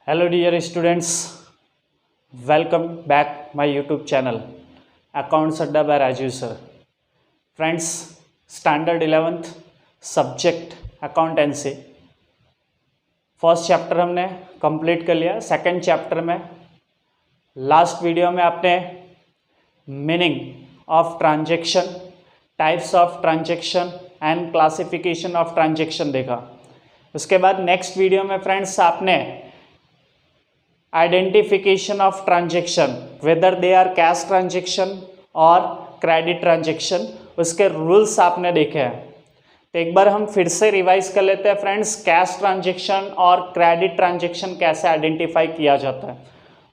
Hello dear students, welcome back my YouTube channel Accounts Adda by Raju sir. Friends, standard 11th subject accountancy first chapter हमने complete कर लिया। Second chapter में last video में आपने meaning of transaction, types of transaction and classification of transaction देखा। उसके बाद next video में फ्रेंड्स आपने identification of transaction, whether they are cash transaction और क्रेडिट ट्रांजैक्शन, उसके रूल्स आपने देखे हैं। तो एक बार हम फिर से रिवाइज कर लेते हैं फ्रेंड्स, कैश ट्रांजैक्शन और क्रेडिट ट्रांजैक्शन कैसे आइडेंटिफाई किया जाता है।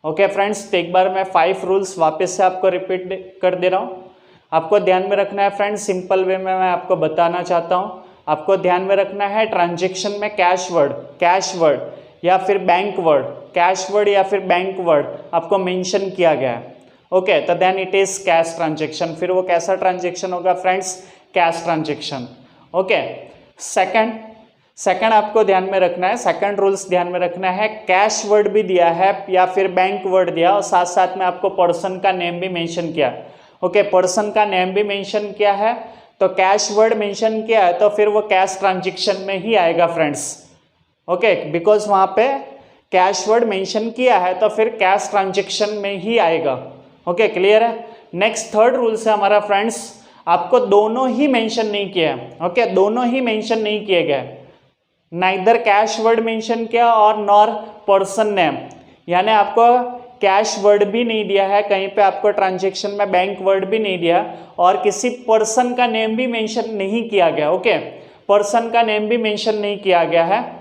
ओके फ्रेंड्स, तो एक बार मैं 5 रूल्स वापस से आपको रिपीट कर दे रहा हूँ। आपको ध्यान में रखना है फ्रेंड्स, सिंपल वे में मैं आपको बताना चाहता हूँ। आपको ध्यान में रखना है ट्रांजैक्शन में कैश वर्ड या फिर बैंक वर्ड, कैश वर्ड या फिर बैंक वर्ड आपको मेंशन किया गया है। ओके, तो then it is cash transaction. फिर वो कैसा ट्रांजैक्शन होगा friends? Cash transaction. Okay, second आपको ध्यान में रखना है, सेकंड रूल्स ध्यान में रखना है, कैश वर्ड भी दिया है या फिर बैंक वर्ड दिया और साथ साथ में आपको पर्सन का नेम भी मेंशन किया। ओके, पर्सन का नेम भी मेंशन किया है, तो कैश वर्ड मेंशन किया है तो फिर वो कैश ट्रांजैक्शन में ही आएगा फ्रेंड्स। ओके, बिकॉज वहाँ पे कैश वर्ड मेंशन किया है तो फिर कैश ट्रांजैक्शन में ही आएगा। ओके, क्लियर है। नेक्स्ट थर्ड रूल से हमारा फ्रेंड्स, आपको दोनों ही मेंशन नहीं किया है। ओके, दोनों ही मेंशन नहीं किए गए, नाइदर कैश वर्ड मेंशन किया और नॉर पर्सन नेम, यानी आपको कैश वर्ड भी नहीं दिया है, कहीं पे आपको ट्रांजैक्शन में बैंक वर्ड भी नहीं दिया और किसी पर्सन का नेम भी मेंशन नहीं किया गया। ओके, पर्सन का नेम भी मेंशन नहीं किया गया है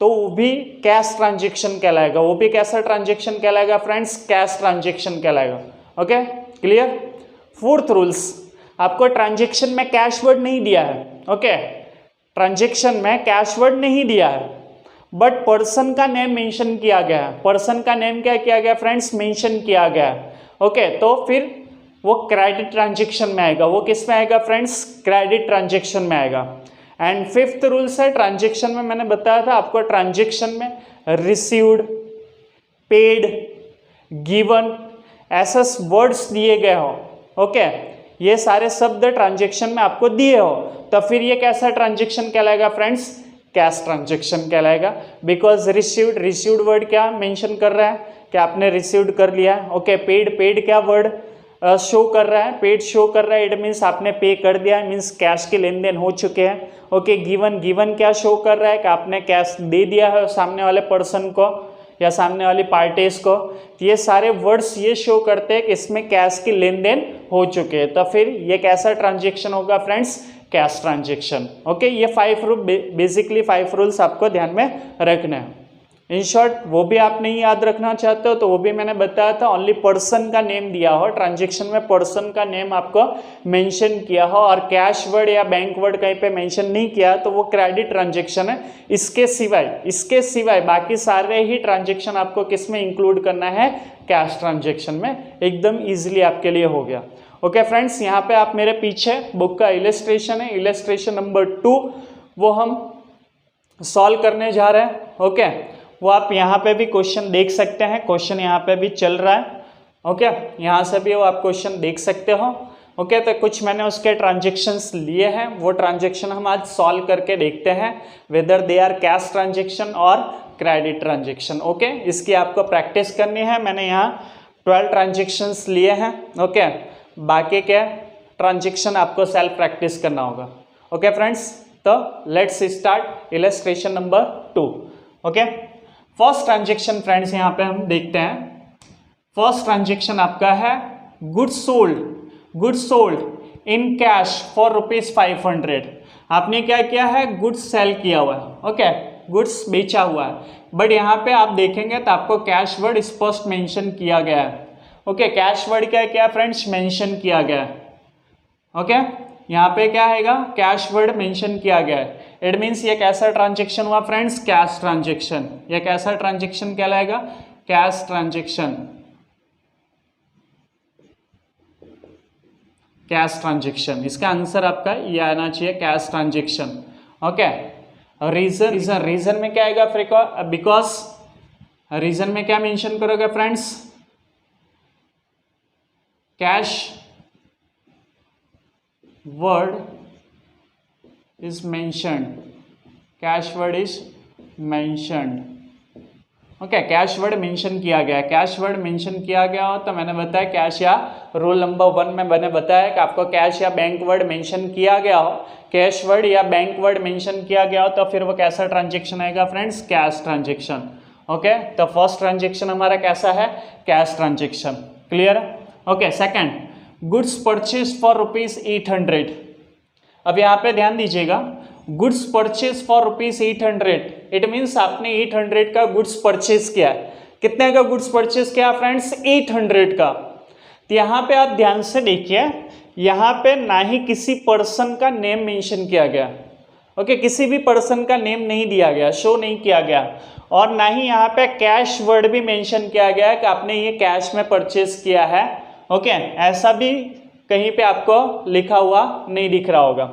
तो वो भी कैश ट्रांजैक्शन कहलाएगा। वो भी कैसा ट्रांजैक्शन कहलाएगा फ्रेंड्स? कैश ट्रांजैक्शन कहलाएगा। Okay, clear. फोर्थ रूल्स, आपको ट्रांजैक्शन में कैश वर्ड नहीं दिया है। ओके, ट्रांजैक्शन में कैश वर्ड नहीं दिया है बट पर्सन का नेम मेंशन किया गया है। पर्सन का नेम क्या किया गया फ्रेंड्स? मेंशन किया गया है। ओके, तो फिर वो क्रेडिट ट्रांजैक्शन में आएगा। वो किस में आएगा फ्रेंड्स? क्रेडिट ट्रांजैक्शन में आएगा। एंड फिफ्थ रूल्स है ट्रांजैक्शन में, मैंने बताया था आपको ट्रांजैक्शन में रिसीव्ड, पेड, गिवन ऐसे वर्ड्स दिए गए हो। ओके, ये सारे शब्द ट्रांजैक्शन में आपको दिए हो तो फिर ये कैसा ट्रांजैक्शन कहलाएगा फ्रेंड्स? कैश ट्रांजैक्शन कहलाएगा। बिकॉज रिसीव्ड वर्ड क्या मेंशन कर रहा है कि आपने रिसीव्ड कर लिया। ओके, पेड क्या वर्ड शो कर रहा है? पेड शो कर रहा है, इट मीन्स आपने पे कर दिया, मीन्स कैश के लेन देन हो चुके हैं। ओके, गिवन क्या शो कर रहा है कि आपने कैश दे दिया है सामने वाले पर्सन को या सामने वाली पार्टीज को। तो ये सारे वर्ड्स ये शो करते हैं कि इसमें कैश के लेन देन हो चुके हैं, तो फिर ये कैसा ट्रांजैक्शन होगा फ्रेंड्स? Cash transaction. ओके, ये 5 रूल, बेसिकली 5 रूल्स आपको ध्यान में रखना है। इन शॉर्ट, वो भी आप नहीं याद रखना चाहते हो तो वो भी मैंने बताया था, ओनली पर्सन का नेम दिया हो, ट्रांजैक्शन में पर्सन का नेम आपको मेंशन किया हो और कैश वर्ड या बैंक वर्ड कहीं पे मेंशन नहीं किया तो वो क्रेडिट ट्रांजैक्शन है। इसके सिवाय बाकी सारे ही ट्रांजैक्शन आपको किस में इंक्लूड करना है? कैश ट्रांजैक्शन में। एकदम ईजिली आपके लिए हो गया। ओके फ्रेंड्स, यहाँ पे आप मेरे पीछे बुक का इलस्ट्रेशन है, इलस्ट्रेशन नंबर 2, वो हम सॉल्व करने जा रहे हैं। ओके, वो आप यहाँ पे भी क्वेश्चन देख सकते हैं, क्वेश्चन यहाँ पे भी चल रहा है। ओके, यहाँ से भी वो आप क्वेश्चन देख सकते हो। ओके, तो कुछ मैंने उसके ट्रांजैक्शंस लिए हैं, वो ट्रांजैक्शन हम आज सॉल्व करके देखते हैं, whether they are cash transaction और क्रेडिट ट्रांजैक्शन। ओके, इसकी आपको प्रैक्टिस करनी है। मैंने यहाँ 12 ट्रांजैक्शंस लिए हैं। ओके, बाकी के ट्रांजैक्शन आपको सेल्फ प्रैक्टिस करना होगा। ओके फ्रेंड्स, तो let's start illustration number 2। Okay, first transaction friends यहाँ पे हम देखते हैं। फर्स्ट ट्रांजैक्शन आपका है goods sold in cash for ₹500। आपने क्या किया है? गुड्स सेल किया हुआ है। ओके, गुड्स बेचा हुआ है, बट यहाँ पे आप देखेंगे तो आपको कैश वर्ड स्पष्ट मेंशन किया गया है। ओके, कैश वर्ड क्या फ्रेंड्स? मेंशन किया गया है। ओके, यहाँ पे क्या आएगा? कैश वर्ड मेंशन किया गया है। इट मीन्स ये कैसा ट्रांजैक्शन हुआ फ्रेंड्स? Cash transaction. ये कैसा ट्रांजैक्शन कहलाएगा? Cash transaction. कैश ट्रांजैक्शन, इसका आंसर आपका ये आना चाहिए, कैश ट्रांजैक्शन। ओके, रीजन में क्या आएगा? बिकॉज रीजन में क्या मेंशन करोगे friends? Cash word is mentioned, cash word is mentioned. Okay, cash word mention किया गया है। कैश वर्ड मेंशन किया गया हो तो मैंने बताया कैश या रूल नंबर 1 में मैंने बताया कि आपको कैश या बैंक वर्ड मेंशन किया गया हो, कैश वर्ड या बैंक वर्ड मेंशन किया गया हो तो फिर वो कैसा ट्रांजेक्शन आएगा फ्रेंड्स? Cash transaction. ओके, तो फर्स्ट ट्रांजेक्शन हमारा कैसा है? Cash transaction. Clear? Okay, second, goods purchase for ₹800। अब यहाँ पे ध्यान दीजिएगा, goods purchase for ₹800, it means आपने 800 का गुड्स परचेज किया है। कितने का गुड्स परचेज किया फ्रेंड्स? 800 का। तो यहाँ पे आप ध्यान से देखिए, यहाँ पे ना ही किसी पर्सन का नेम मेंशन किया गया। ओके, किसी भी पर्सन का नेम नहीं दिया गया, शो नहीं किया गया, और ना ही यहाँ पे कैश वर्ड भी मेंशन किया गया है कि आपने ये कैश में परचेज किया है। ओके, ऐसा भी कहीं पे आपको लिखा हुआ नहीं दिख रहा होगा।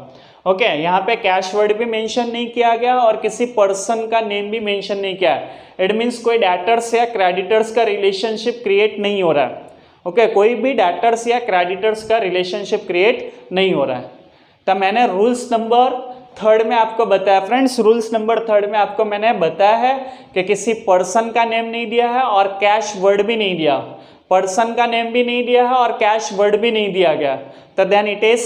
ओके, यहाँ पे कैश वर्ड भी मेंशन नहीं किया गया और किसी पर्सन का नेम भी मेंशन नहीं किया है। इट मीन्स कोई डेटर्स या क्रेडिटर्स का रिलेशनशिप क्रिएट नहीं हो रहा है। ओके, कोई भी डेटर्स या क्रेडिटर्स का रिलेशनशिप क्रिएट नहीं हो रहा है। तो मैंने रूल्स नंबर 3 में आपको बताया फ्रेंड्स, रूल्स नंबर 3 में आपको मैंने बताया है कि किसी पर्सन का नेम नहीं दिया है और कैश वर्ड भी नहीं दिया, पर्सन का नेम भी नहीं दिया है और कैश वर्ड भी नहीं दिया गया, तो then it is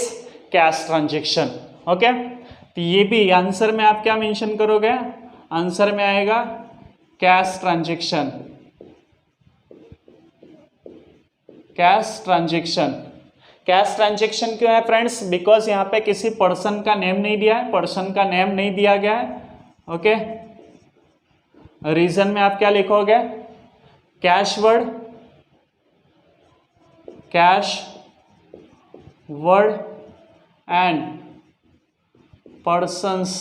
cash transaction. Okay, तो ये भी आंसर में आप क्या मेंशन करोगे? आंसर में आएगा cash transaction. Cash transaction. Cash transaction क्यों है फ्रेंड्स? बिकॉज यहाँ पे किसी पर्सन का नेम नहीं दिया है, पर्सन का नेम नहीं दिया गया है। ओके, रीजन में आप क्या लिखोगे? Cash word, cash word and persons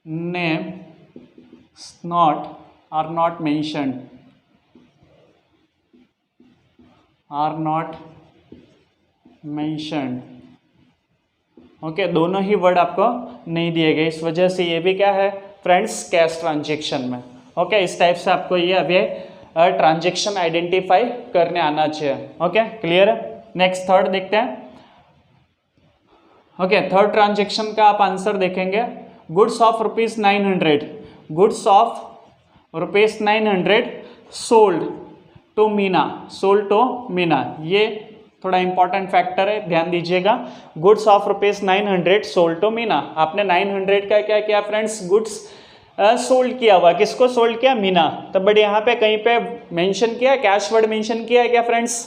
name are not mentioned, okay, दोनों ही वर्ड आपको नहीं दिए गए, इस वजह से ये भी क्या है फ्रेंड्स? कैश ट्रांजेक्शन में। ओके, इस टाइप से आपको ये अभी ट्रांजेक्शन आइडेंटिफाई करने आना चाहिए। ओके, क्लियर है? नेक्स्ट थर्ड देखते हैं। ओके, थर्ड ट्रांजेक्शन का आप आंसर देखेंगे, goods of ₹900, goods of ₹900 sold to Meena, sold to Meena. ये थोड़ा इंपॉर्टेंट फैक्टर है, ध्यान दीजिएगा। Goods of ₹900 sold to Meena, आपने 900 का क्या किया फ्रेंड्स? गुड्स सोल्ड किया हुआ, किसको सोल्ड किया? मीना। तो बट यहाँ पे कहीं पे मेंशन किया, कैश वर्ड मेंशन किया है क्या फ्रेंड्स?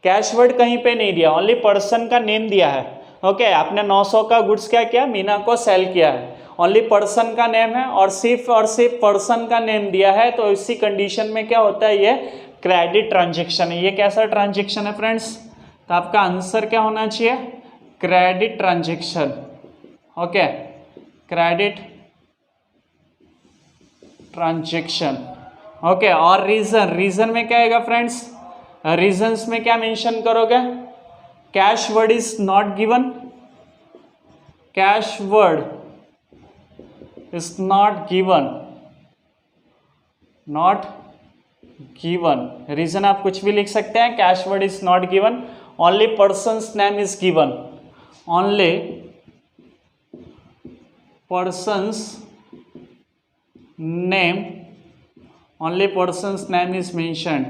कैश वर्ड कहीं पे नहीं दिया, ओनली पर्सन का नेम दिया है। ओके, आपने 900 का गुड्स क्या किया? मीना को सेल किया है, ओनली पर्सन का नेम है और सिर्फ पर्सन का नेम दिया है, तो इसी कंडीशन में क्या होता है? ये क्रेडिट ट्रांजेक्शन है। ये कैसा ट्रांजेक्शन है फ्रेंड्स? तो आपका आंसर क्या होना चाहिए? Credit transaction. Okay, credit transaction. Okay, और रीजन में क्या आएगा फ्रेंड्स? रीजन्स में क्या मेंशन करोगे? Cash word is not given, cash word is not given, reason आप कुछ भी लिख सकते हैं। Cash word is not given, only person's name is given, only person's name, only person's name is mentioned.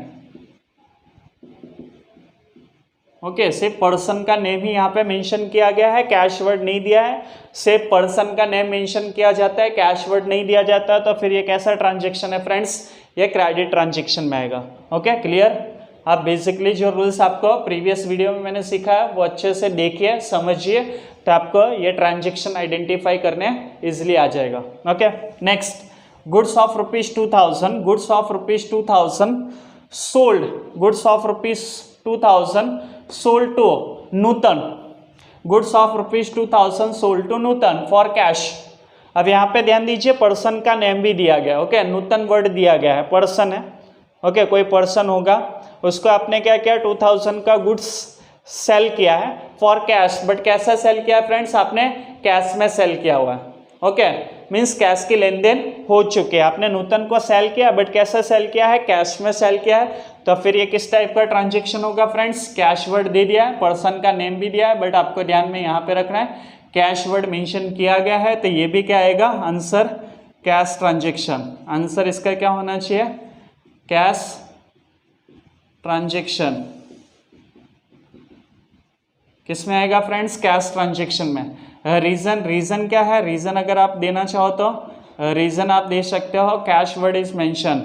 Okay, सिर्फ person का name ही यहाँ पे मेंशन किया गया है, कैश वर्ड नहीं दिया है। सिर्फ पर्सन का नेम मेंशन किया जाता है, कैश वर्ड नहीं दिया जाता है, तो फिर ये कैसा ट्रांजेक्शन है फ्रेंड्स? ये क्रेडिट ट्रांजेक्शन में आएगा। Okay, clear? आप बेसिकली जो रूल्स आपको प्रीवियस वीडियो में मैंने सिखाया वो अच्छे से देखिए, समझिए, तो आपको ये ट्रांजेक्शन आइडेंटिफाई करने इजिली आ जाएगा। Okay, next, goods of ₹2000, goods of ₹2000 sold, goods of ₹2000 sold to Nutan, goods of ₹2000 sold to Nutan for cash. अब यहाँ पे ध्यान दीजिए, पर्सन का नेम भी दिया गया। ओके, नूतन वर्ड दिया गया है, पर्सन है। ओके, कोई पर्सन होगा, उसको आपने क्या किया? 2000 का गुड्स सेल किया है फॉर कैश, बट कैसा सेल किया है फ्रेंड्स? आपने कैश में सेल किया हुआ है। ओके, मीन्स कैश की लेन देन हो चुके हैं। आपने नूतन को सेल किया, बट कैसे सेल किया है, कैश में सेल किया है, तो फिर ये किस टाइप का ट्रांजेक्शन होगा फ्रेंड्स, कैश वर्ड दे दिया है, पर्सन का नेम भी दिया है, बट आपको ध्यान में यहाँ पे रखना है कैश वर्ड मेंशन किया गया है, तो ये भी क्या आएगा आंसर, कैश ट्रांजेक्शन। आंसर इसका क्या होना चाहिए, कैश ट्रांजेक्शन। किसमें आएगा फ्रेंड्स, कैश ट्रांजेक्शन में। रीजन क्या है, रीजन अगर आप देना चाहो तो रीजन आप दे सकते हो, cash word is mention,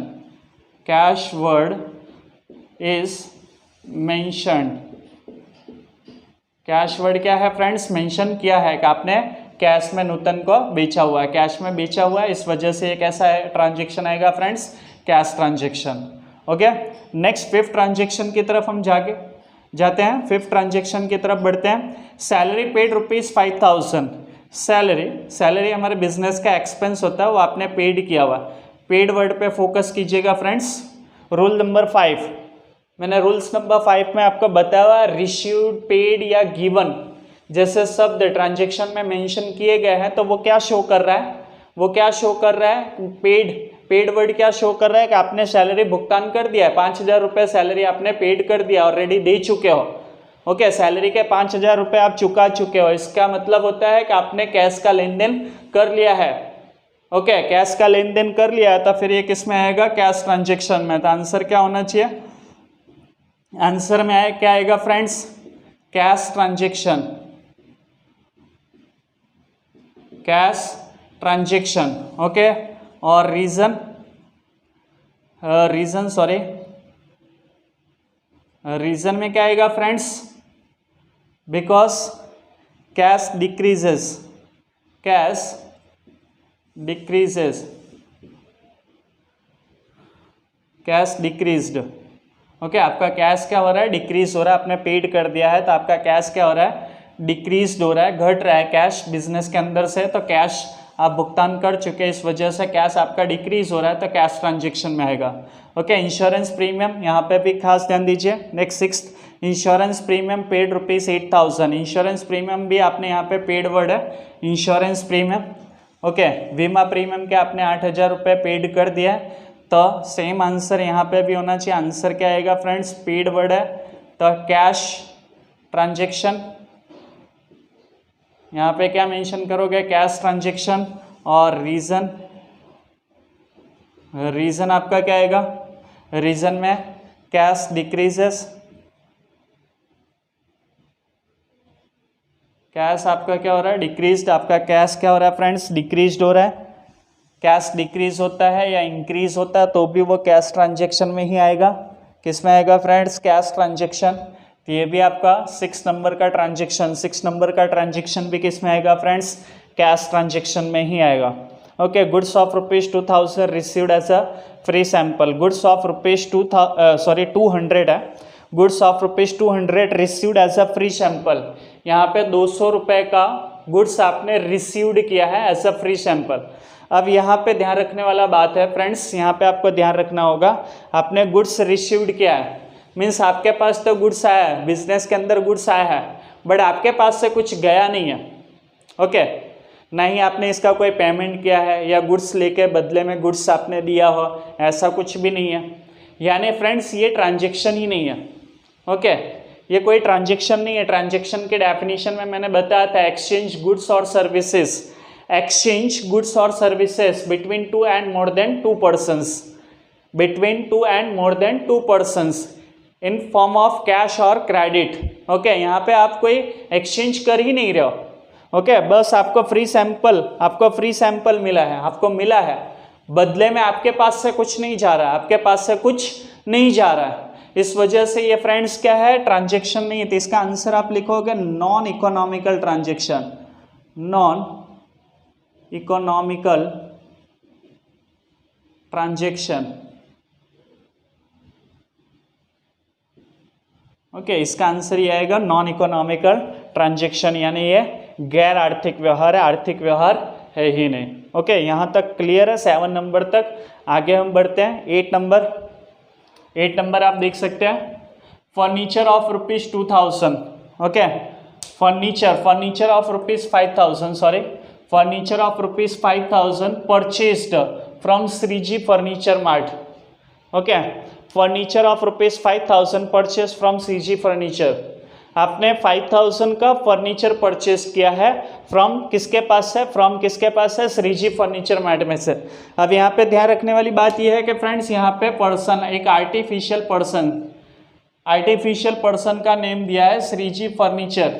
cash word is mentioned. Cash word क्या है फ्रेंड्स, मेंशन किया है कि आपने कैश में नूतन को बेचा हुआ है, कैश में बेचा हुआ है, इस वजह से ये कैसा है ट्रांजेक्शन आएगा friends, cash transaction. Okay, next fifth transaction की तरफ हम जाते हैं, फिफ्थ ट्रांजेक्शन की तरफ बढ़ते हैं। Salary paid ₹5000। सैलरी हमारे बिजनेस का एक्सपेंस होता है, वो आपने पेड किया हुआ। पेड वर्ड पे फोकस कीजिएगा फ्रेंड्स। रूल नंबर 5, मैंने रूल्स नंबर 5 में आपको बताया हुआ, रिसीव्ड, पेड या गिवन जैसे शब्द ट्रांजेक्शन में मेंशन किए गए हैं, तो वो क्या शो कर रहा है, वो क्या शो कर रहा है, पेड वर्ड क्या शो कर रहा है कि आपने सैलरी भुगतान कर दिया है, 5000 रुपये सैलरी आपने पेड कर दिया, ऑलरेडी दे चुके हो। ओके, सैलरी के 5000 रुपये आप चुका चुके हो, इसका मतलब होता है कि आपने कैश का लेन देन कर लिया है। ओके, कैश का लेन देन कर लिया है, तो फिर ये किस में आएगा, कैश ट्रांजेक्शन में। तो आंसर क्या होना चाहिए, आंसर में क्या आएगा friends, cash transaction, cash transaction. Okay, और रीजन में क्या आएगा friends, because cash decreases, cash decreased. Okay, आपका कैश क्या हो रहा है, डिक्रीज हो रहा है, आपने पेड कर दिया है तो आपका कैश क्या हो रहा है, डिक्रीज हो रहा है, घट रहा है कैश बिजनेस के अंदर से, तो कैश आप भुगतान कर चुके हैं, इस वजह से कैश आपका डिक्रीज हो रहा है, तो कैश ट्रांजेक्शन में आएगा। ओके, इंश्योरेंस प्रीमियम यहाँ पे भी खास ध्यान दीजिए। Next sixth, insurance premium paid ₹8000। Insurance premium भी आपने यहाँ पे पेड वर्ड है, इंश्योरेंस प्रीमियम। ओके, बीमा प्रीमियम के आपने 8000 रुपये पेड कर दिया है, तो सेम आंसर यहाँ पे भी होना चाहिए। आंसर क्या आएगा फ्रेंड्स, पेड वर्ड है, तो कैश ट्रांजेक्शन। यहाँ पे क्या मेंशन करोगे, कैश ट्रांजेक्शन। और रीजन आपका क्या आएगा, रीजन में कैश डिक्रीजेस, कैश आपका क्या हो रहा है, डिक्रीज्ड। आपका कैश क्या हो रहा है फ्रेंड्स, डिक्रीज्ड हो रहा है। कैश डिक्रीज होता है या इंक्रीज होता है तो भी वो कैश ट्रांजेक्शन में ही आएगा। किस में आएगा फ्रेंड्स, कैश ट्रांजेक्शन। तो ये भी आपका 6 नंबर का ट्रांजेक्शन, 6 नंबर का ट्रांजेक्शन भी किस में आएगा फ्रेंड्स, कैश ट्रांजेक्शन में ही आएगा। Okay, goods of ₹2000 received as a free sample. Goods of ₹200 है, goods of ₹200 received as a free sample. यहाँ पे 200 रुपये का गुड्स आपने रिसीव्ड किया है एज अ फ्री सैंपल। अब यहाँ पे ध्यान रखने वाला बात है फ्रेंड्स, यहाँ पे आपको ध्यान रखना होगा, आपने गुड्स रिसीव्ड किया है, मीन्स आपके पास तो गुड्स आया है, बिजनेस के अंदर गुड्स आया है, बट आपके पास से कुछ गया नहीं है। ओके, ना ही आपने इसका कोई पेमेंट किया है या गुड्स लेके बदले में गुड्स आपने दिया हो, ऐसा कुछ भी नहीं है। यानी फ्रेंड्स ये ट्रांजेक्शन ही नहीं है। ओके, ये कोई ट्रांजेक्शन नहीं है। ट्रांजेक्शन के डेफिनेशन में मैंने बताया था, एक्सचेंज गुड्स और services, exchange goods or services between 2 and more than 2 persons, between 2 and more than 2 persons in form of cash or credit। Okay, यहाँ पे आप कोई एक्सचेंज कर ही नहीं रहे हो। ओके, बस आपको फ्री सैंपल मिला है, आपको मिला है, बदले में आपके पास से कुछ नहीं जा रहा है, आपके पास से कुछ नहीं जा रहा है। इस वजह से ये फ्रेंड्स क्या है, ट्रांजेक्शन नहीं है। तो इसका आंसर आप लिखोगे non economical transaction, non economical transaction. Okay, इसका आंसर ये आएगा नॉन इकोनॉमिकल ट्रांजेक्शन, यानी ये गैर आर्थिक व्यवहार है, आर्थिक व्यवहार है ही नहीं। ओके, यहाँ तक क्लियर है 7 नंबर तक। आगे हम बढ़ते हैं 8 नंबर आप देख सकते हैं, furniture of ₹2000। Okay, furniture of ₹5000, sorry, furniture of ₹5,000 purchased from Shreeji furniture mart. Okay, furniture of ₹5,000 purchase from Shreeji furniture. आपने 5,000 का फर्नीचर परचेज किया है फ्रॉम किसके पास है, फ्रॉम किसके पास है, श्रीजी फर्नीचर मार्ट में से। अब यहाँ पे ध्यान रखने वाली बात यह है कि फ्रेंड्स यहाँ पे पर्सन, एक आर्टिफिशियल पर्सन का नेम दिया है श्रीजी फर्नीचर।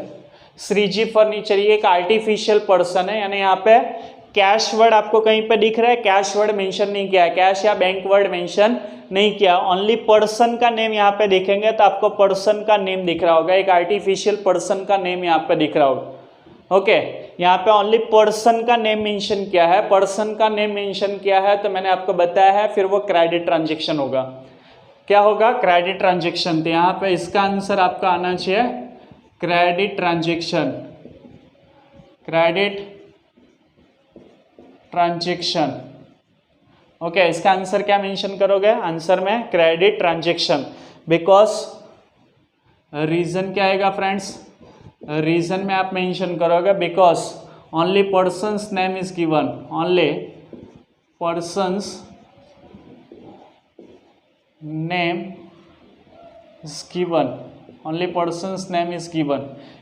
श्रीजी फर्नीचर ये एक आर्टिफिशियल पर्सन है, यानी यहाँ पे कैश वर्ड आपको कहीं पे दिख रहा है, कैश वर्ड मेंशन नहीं किया है, कैश या बैंक वर्ड मेंशन नहीं किया, ओनली पर्सन का नेम यहाँ पे देखेंगे तो आपको पर्सन का नेम दिख रहा होगा, एक आर्टिफिशियल पर्सन का नेम यहाँ पे दिख रहा होगा। ओके, यहाँ पे ओनली पर्सन का नेम मेंशन किया है, पर्सन का नेम मेंशन किया है तो मैंने आपको बताया है फिर वो क्रेडिट ट्रांजेक्शन होगा। क्या होगा, क्रेडिट ट्रांजेक्शन। तो यहाँ पे इसका आंसर आपका आना चाहिए credit transaction, credit transaction. Okay, इसका आंसर क्या मेंशन करोगे, आंसर में क्रेडिट ट्रांजेक्शन। बिकॉज रीजन क्या आएगा फ्रेंड्स, रीजन में आप मेंशन करोगे because only person's name is given, only person's name is given, only person's name is given.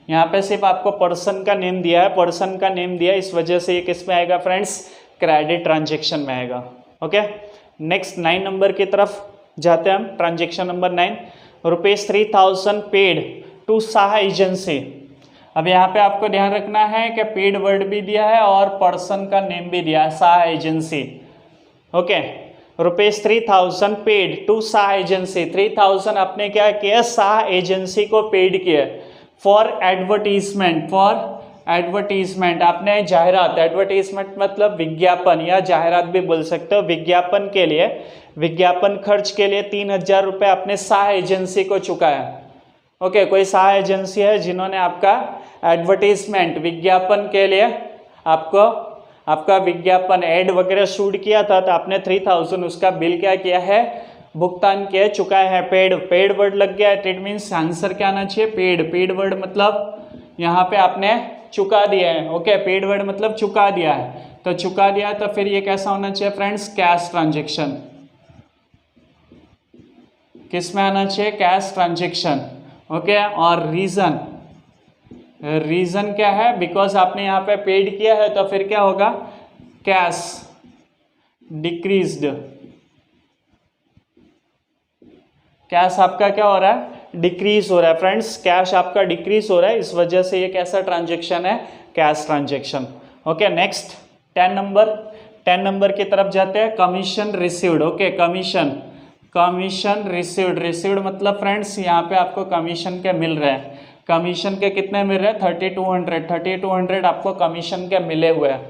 यहाँ पे सिर्फ आपको पर्सन का नेम दिया है, पर्सन का नेम दिया है, इस वजह से ये किस में आएगा फ्रेंड्स, क्रेडिट ट्रांजेक्शन में आएगा। ओके, नेक्स्ट 9 नंबर की तरफ जाते हैं हम। Transaction number 9, ₹3,000 paid to Shah agency. अब यहाँ पे आपको ध्यान रखना है कि पेड वर्ड भी दिया है और पर्सन का नेम भी दिया है, Shah agency. Okay, ₹3,000 paid to Shah agency, 3,000 आपने क्या किया, शाह एजेंसी को पेड किया फॉर एडवर्टीजमेंट, फॉर एडवर्टीजमेंट आपने जाहिरात, एडवर्टीजमेंट मतलब विज्ञापन या जाहिरात भी बोल सकते हो, विज्ञापन के लिए, विज्ञापन खर्च के लिए 3,000 रुपये आपने शाह एजेंसी को चुकाया। ओके, कोई शाह एजेंसी है जिन्होंने आपका एडवर्टीजमेंट, विज्ञापन के लिए आपको आपका विज्ञापन एड वगैरह शूट किया था, तो आपने 3,000 उसका बिल क्या किया है, भुगतान किया, चुकाया है। पेड, पेड वर्ड लग गया है, इट मीन्स आंसर क्या आना चाहिए, पेड। पेड वर्ड मतलब यहाँ पे आपने चुका दिया है। ओके, पेड वर्ड मतलब चुका दिया है, तो चुका दिया है तो फिर ये कैसा होना चाहिए फ्रेंड्स, कैश ट्रांजेक्शन। किस में आना चाहिए, कैश ट्रांजेक्शन। ओके, और रीजन, रीजन क्या है, बिकॉज आपने यहाँ पे पेड किया है तो फिर क्या होगा, कैश डिक्रीज्ड, कैश आपका क्या हो रहा है, डिक्रीज हो रहा है फ्रेंड्स, कैश आपका डिक्रीज हो रहा है, इस वजह से ये कैसा ट्रांजेक्शन है, cash transaction. Okay, next 10 number की तरफ जाते हैं। Commission received. Okay, commission received, received मतलब फ्रेंड्स यहाँ पे आपको कमीशन के मिल रहे हैं, कमीशन के कितने मिल रहे हैं, 3,200 आपको कमीशन के मिले हुए हैं।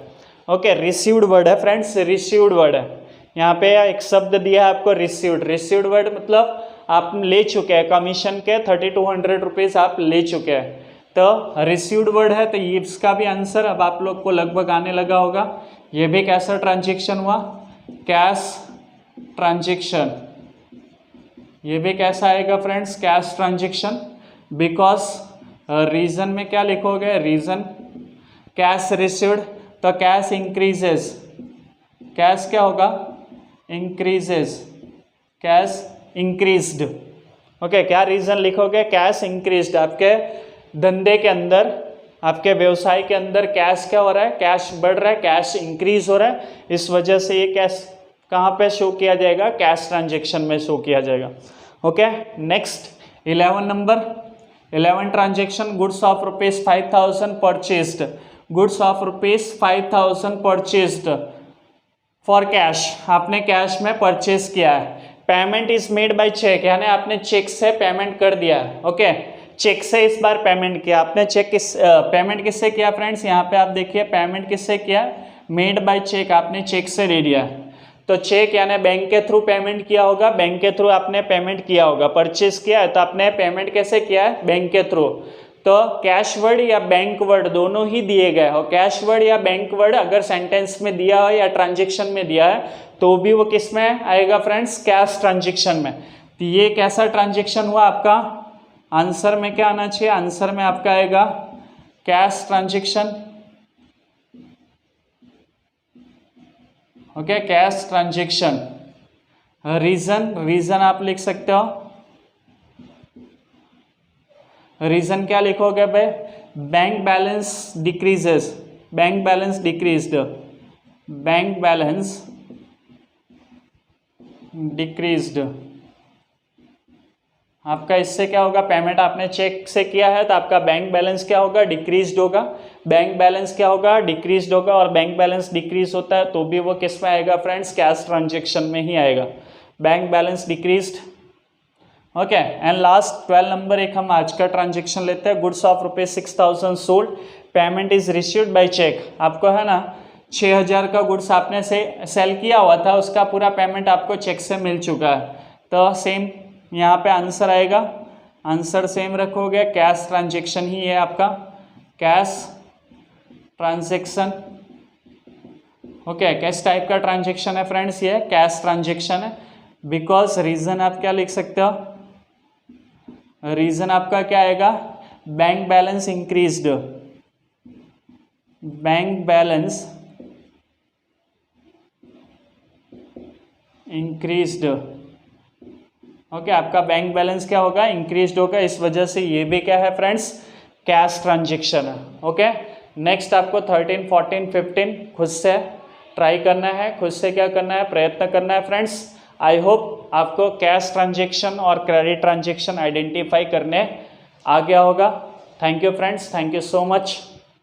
ओके, रिसीव्ड वर्ड है फ्रेंड्स, रिसीव्ड वर्ड है, यहाँ पे एक शब्द दिया है आपको रिसीव्ड। रिसीव्ड वर्ड मतलब आप ले चुके हैं कमीशन के 3,200 रुपीज़ आप ले चुके हैं, तो रिसीव्ड वर्ड है, तो ये इसका भी आंसर अब आप लोग को लगभग आने लगा होगा। ये भी कैसा ट्रांजेक्शन हुआ, कैश ट्रांजेक्शन। ये भी कैसा आएगा friends, cash transaction. Because reason में क्या लिखोगे, रीजन कैश रिसीव्ड, तो कैश इंक्रीजेस, कैश क्या होगा, इंक्रीजेस, कैश इंक्रीज्ड। ओके, क्या रीजन लिखोगे, कैश इंक्रीज्ड। आपके धंधे के अंदर, आपके व्यवसाय के अंदर कैश क्या हो रहा है, कैश बढ़ रहा है, कैश इंक्रीज हो रहा है, इस वजह से ये कैश कहाँ पे शो किया जाएगा, कैश ट्रांजेक्शन में शो किया जाएगा। Okay, next 11 number, 11 transaction, goods of ₹5,000 purchased, goods of ₹5,000 purchased for cash, आपने कैश में परचेज किया है। Payment is made by cheque, यानी आपने चेक से पेमेंट कर दिया है। ओके, चेक से इस बार पेमेंट किया आपने, चेक पेमेंट किससे किया फ्रेंड्स, यहाँ पे आप देखिए पेमेंट किससे किया, मेड बाय चेक, आपने चेक से दे दिया। तो चेक यानी बैंक के थ्रू पेमेंट किया होगा, बैंक के थ्रू आपने पेमेंट किया होगा, परचेज किया है तो आपने पेमेंट कैसे किया है, बैंक के थ्रू। तो कैश वर्ड या बैंक वर्ड दोनों ही दिए गए हो, कैश वर्ड या बैंक वर्ड अगर सेंटेंस में दिया हो या ट्रांजेक्शन में दिया है तो भी वो किस में आएगा फ्रेंड्स, कैश ट्रांजेक्शन में। तो ये कैसा ट्रांजेक्शन हुआ आपका, आंसर में क्या आना चाहिए, आंसर में आपका आएगा cash transaction. Okay, cash transaction. Reason आप लिख सकते हो, रीजन क्या लिखोगे भाई? Bank balance decreases, bank balance decreased, bank balance decreased. आपका इससे क्या होगा? पेमेंट आपने चेक से किया है तो आपका बैंक बैलेंस क्या होगा? डिक्रीज्ड होगा। बैंक बैलेंस क्या होगा? डिक्रीज्ड होगा। और बैंक बैलेंस डिक्रीज होता है तो भी वो किस में आएगा फ्रेंड्स? कैश ट्रांजेक्शन में ही आएगा। Bank balance decreased. Okay, and last 12 number एक हम आज का ट्रांजेक्शन लेते हैं। Goods of ₹6,000 sold, payment is received by cheque. आपको है ना 6,000 का गुड्स आपने से सेल किया हुआ था, उसका पूरा पेमेंट आपको चेक से मिल चुका है। तो सेम यहाँ पे आंसर आएगा, आंसर सेम रखोगे, कैश ट्रांजेक्शन ही है आपका, कैश ट्रांजेक्शन। ओके, किस टाइप का ट्रांजेक्शन है फ्रेंड्स? ये कैश ट्रांजेक्शन है। बिकॉज रीजन आप क्या लिख सकते हो? रीजन आपका क्या आएगा? Bank balance increased, bank balance increased. Okay, आपका बैंक बैलेंस क्या होगा? इंक्रीज्ड होगा। इस वजह से ये भी क्या है फ्रेंड्स? कैश ट्रांजेक्शन है। ओके, नेक्स्ट आपको 13, 14, 15 खुद से ट्राई करना है, खुद से क्या करना है? प्रयत्न करना है फ्रेंड्स। आई होप आपको कैश ट्रांजेक्शन और क्रेडिट ट्रांजेक्शन आइडेंटिफाई करने आ गया होगा। Thank you friends, thank you so much.